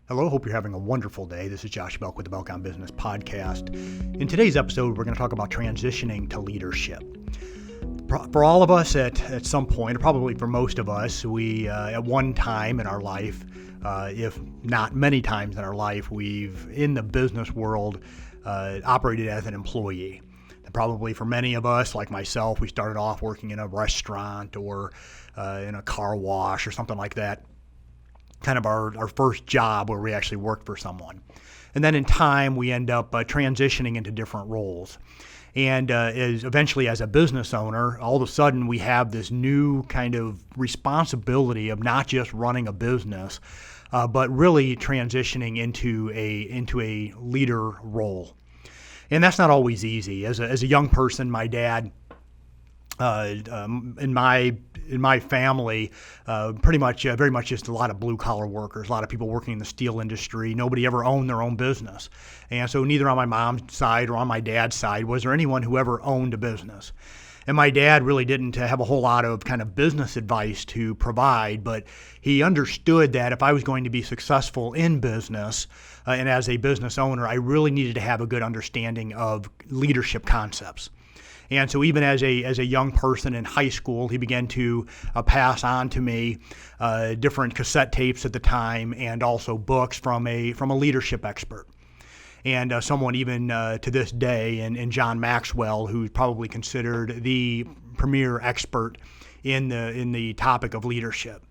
Hello, hope you're having a wonderful day. This is Josh Belk with the Belk on Business podcast. In today's episode, we're going to talk about transitioning to leadership. For all of us at some point, or probably for most of us, we at one time in our life, if not many times in our life, we've in the business world operated as an employee. And probably for many of us, like myself, we started off working in a restaurant or in a car wash or something like that. Kind of our first job where we actually worked for someone. And then in time, we end up transitioning into different roles. And eventually as a business owner, all of a sudden we have this new kind of responsibility of not just running a business, but really transitioning into a leader role. And that's not always easy. As a young person, my dad, in my family, pretty much, very much just a lot of blue collar workers, a lot of people working in the steel industry. Nobody ever owned their own business. And so neither on my mom's side or on my dad's side was there anyone who ever owned a business. And my dad really didn't have a whole lot of kind of business advice to provide, but he understood that if I was going to be successful in business and as a business owner, I really needed to have a good understanding of leadership concepts. And so even as a young person in high school, he began to pass on to me different cassette tapes at the time and also books from a leadership expert. And someone even to this day, and John Maxwell, who's probably considered the premier expert in the topic of leadership.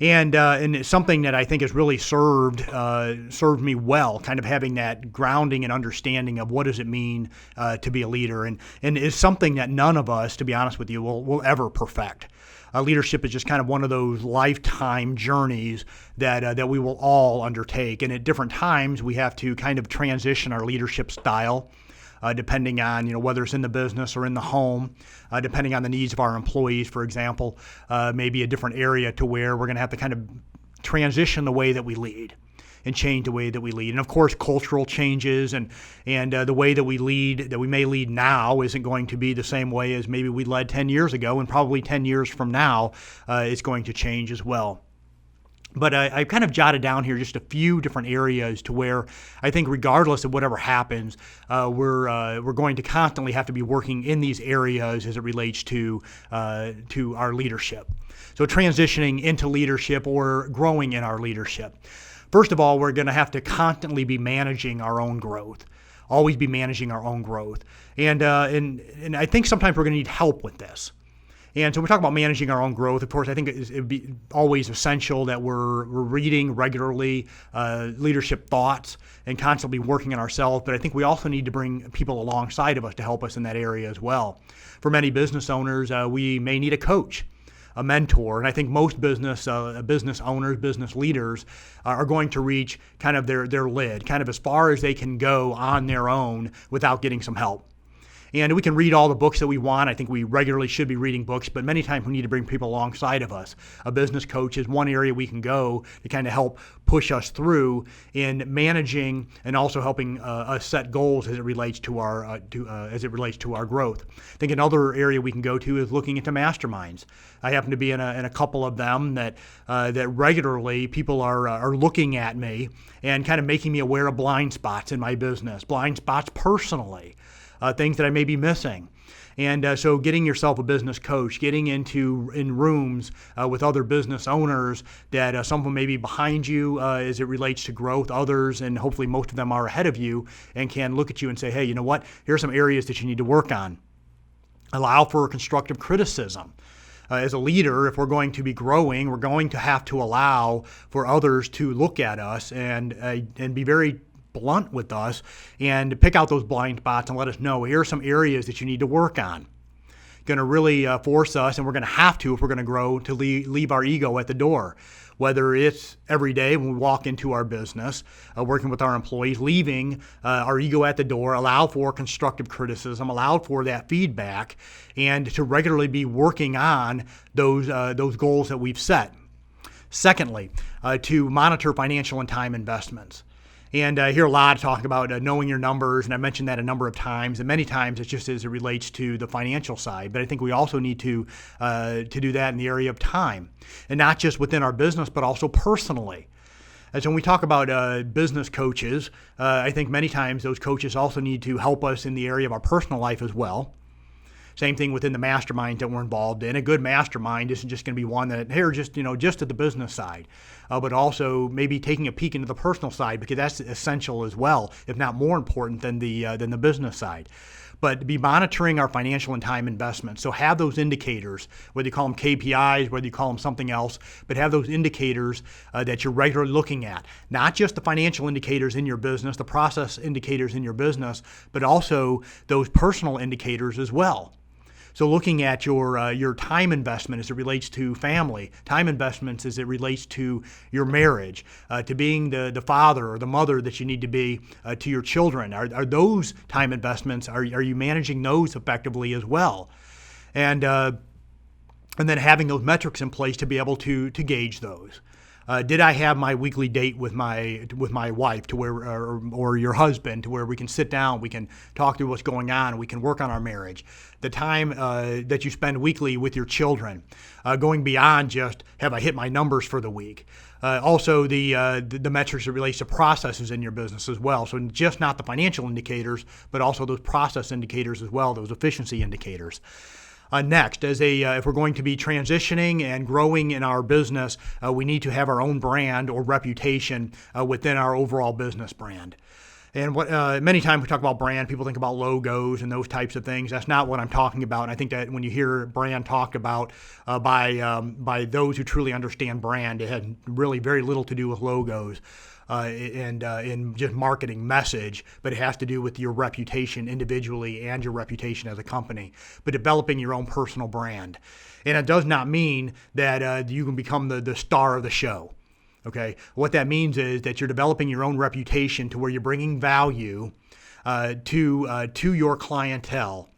And it's something that I think has really served me well, kind of having that grounding and understanding of what does it mean to be a leader, and is something that none of us, to be honest with you, will ever perfect. Leadership is just kind of one of those lifetime journeys that we will all undertake, and at different times we have to kind of transition our leadership style. Depending on whether it's in the business or in the home, depending on the needs of our employees, for example, maybe a different area to where we're going to have to kind of transition the way that we lead and change the way that we lead. And of course, cultural changes and the way that we lead, that we may lead now, isn't going to be the same way as maybe we led 10 years ago, and probably 10 years from now, it's going to change as well. But I've kind of jotted down here just a few different areas to where I think regardless of whatever happens, we're going to constantly have to be working in these areas as it relates to our leadership. So transitioning into leadership or growing in our leadership. First of all, we're going to have to constantly be managing our own growth. Always be managing our own growth. And I think sometimes we're going to need help with this. And so we talk about managing our own growth. Of course, I think it would be always essential that we're reading regularly leadership thoughts and constantly working on ourselves. But I think we also need to bring people alongside of us to help us in that area as well. For many business owners, we may need a coach, a mentor. And I think most business owners, business leaders are going to reach kind of their lid, kind of as far as they can go on their own without getting some help. And we can read all the books that we want. I think we regularly should be reading books, but many times we need to bring people alongside of us. A business coach is one area we can go to kind of help push us through in managing and also helping us set goals as it relates to our growth. I think another area we can go to is looking into masterminds. I happen to be in a couple of them that regularly people are looking at me and kind of making me aware of blind spots in my business, blind spots personally. Things that I may be missing. And so getting yourself a business coach, getting in rooms with other business owners that some of them may be behind you as it relates to growth, others, and hopefully most of them are ahead of you and can look at you and say, hey, you know what, here are some areas that you need to work on. Allow for constructive criticism. As a leader, if we're going to be growing, we're going to have to allow for others to look at us and be very blunt with us and pick out those blind spots and let us know here are some areas that you need to work on. Going to really force us, and we're going to have to if we're going to grow, to leave our ego at the door. Whether it's every day when we walk into our business, working with our employees, leaving our ego at the door, allow for constructive criticism, allow for that feedback, and to regularly be working on those goals that we've set. Secondly, to monitor financial and time investments. And I hear a lot talking about knowing your numbers, and I mentioned that a number of times, and many times it's just as it relates to the financial side. But I think we also need to do that in the area of time, and not just within our business, but also personally. And so when we talk about business coaches, I think many times those coaches also need to help us in the area of our personal life as well. Same thing within the mastermind that we're involved in. A good mastermind isn't just going to be one that, here, just at the business side, but also maybe taking a peek into the personal side, because that's essential as well, if not more important than the business side. But be monitoring our financial and time investments. So have those indicators, whether you call them KPIs, whether you call them something else, but have those indicators that you're regularly looking at. Not just the financial indicators in your business, the process indicators in your business, but also those personal indicators as well. So looking at your time investment as it relates to family, time investments as it relates to your marriage, to being the father or the mother that you need to be to your children. Are those time investments, are you managing those effectively as well? And then having those metrics in place to be able to gauge those. Did I have my weekly date with my wife to where, or your husband, to where we can sit down, we can talk through what's going on, we can work on our marriage? The time that you spend weekly with your children, going beyond just have I hit my numbers for the week. Also the metrics that relates to processes in your business as well. So just not the financial indicators, but also those process indicators as well, those efficiency indicators. Next, if we're going to be transitioning and growing in our business, we need to have our own brand or reputation within our overall business brand. And many times we talk about brand, people think about logos and those types of things. That's not what I'm talking about. And I think that when you hear brand talked about by those who truly understand brand, it had really very little to do with logos. In just marketing message, but it has to do with your reputation individually and your reputation as a company, but developing your own personal brand. And it does not mean that you can become the star of the show. Okay, what that means is that you're developing your own reputation to where you're bringing value to your clientele.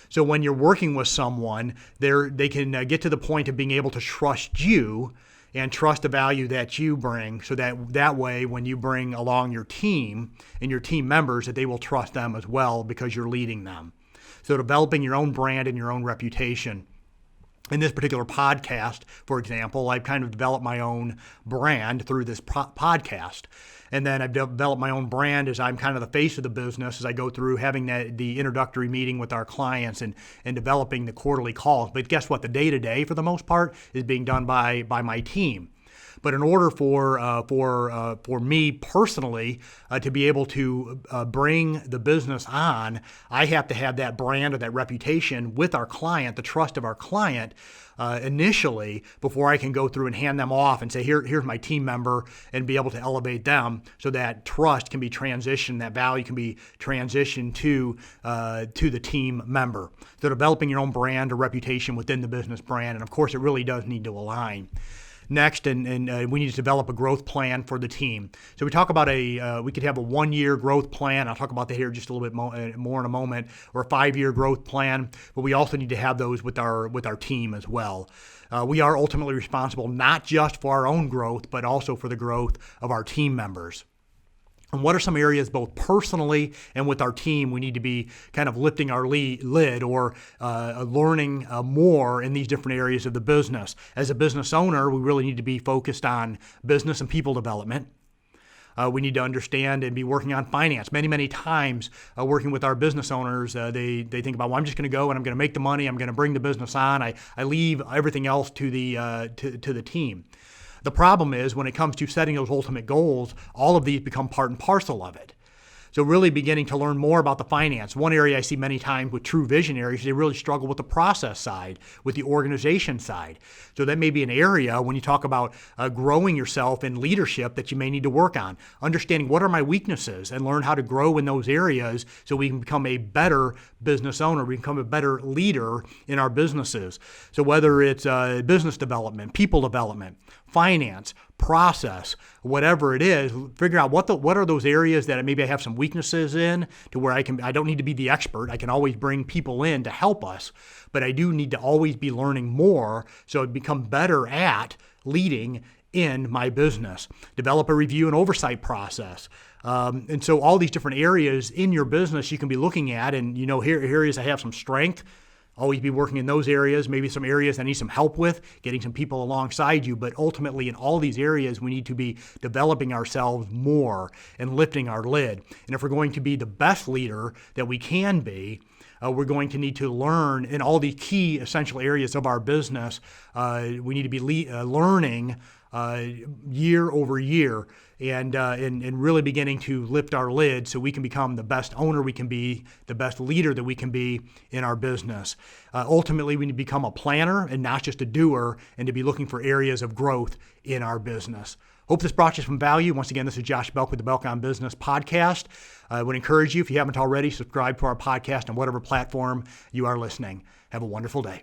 So when you're working with someone, they can get to the point of being able to trust you and trust the value that you bring, so that way when you bring along your team and your team members, that they will trust them as well because you're leading them. So developing your own brand and your own reputation. In this particular podcast, for example, I've kind of developed my own brand through this podcast. And then I've developed my own brand as I'm kind of the face of the business as I go through having the introductory meeting with our clients and developing the quarterly calls. But guess what? The day-to-day, for the most part, is being done by my team. But in order for me personally to be able to bring the business on, I have to have that brand or that reputation with our client, the trust of our client initially, before I can go through and hand them off and say, here's my team member, and be able to elevate them so that trust can be transitioned, that value can be transitioned to the team member. So developing your own brand or reputation within the business brand, and of course it really does need to align. Next, and we need to develop a growth plan for the team. So we talk about we could have a 1-year growth plan. I'll talk about that here just a little bit more in a moment, or a 5-year growth plan. But we also need to have those with our team as well. We are ultimately responsible not just for our own growth, but also for the growth of our team members. And what are some areas, both personally and with our team, we need to be kind of lifting our lid or learning more in these different areas of the business? As a business owner, we really need to be focused on business and people development. We need to understand and be working on finance. Many times, working with our business owners, they think about, well, I'm just going to go and I'm going to make the money. I'm going to bring the business on. I leave everything else to the team. The problem is when it comes to setting those ultimate goals, all of these become part and parcel of it. So really beginning to learn more about the finance. One area I see many times with true visionaries, they really struggle with the process side, with the organization side. So that may be an area when you talk about growing yourself in leadership that you may need to work on. Understanding what are my weaknesses and learn how to grow in those areas so we can become a better business owner, we can become a better leader in our businesses. So whether it's business development, people development, finance, process, whatever it is, figure out what are those areas that maybe I have some weaknesses in, to where I don't need to be the expert. I can always bring people in to help us, but I do need to always be learning more so I become better at leading in my business. Develop a review and oversight process. And so all these different areas in your business you can be looking at, and here is I have some strength. always be working in those areas, maybe some areas that need some help with, getting some people alongside you. But ultimately, in all these areas, we need to be developing ourselves more and lifting our lid. And if we're going to be the best leader that we can be, we're going to need to learn in all the key essential areas of our business. We need to be learning year over year and really beginning to lift our lid so we can become the best owner we can be, the best leader that we can be in our business. Ultimately, we need to become a planner and not just a doer, and to be looking for areas of growth in our business. Hope this brought you some value. Once again, this is Josh Belk with the Belk on Business podcast. I would encourage you, if you haven't already, subscribe to our podcast on whatever platform you are listening. Have a wonderful day.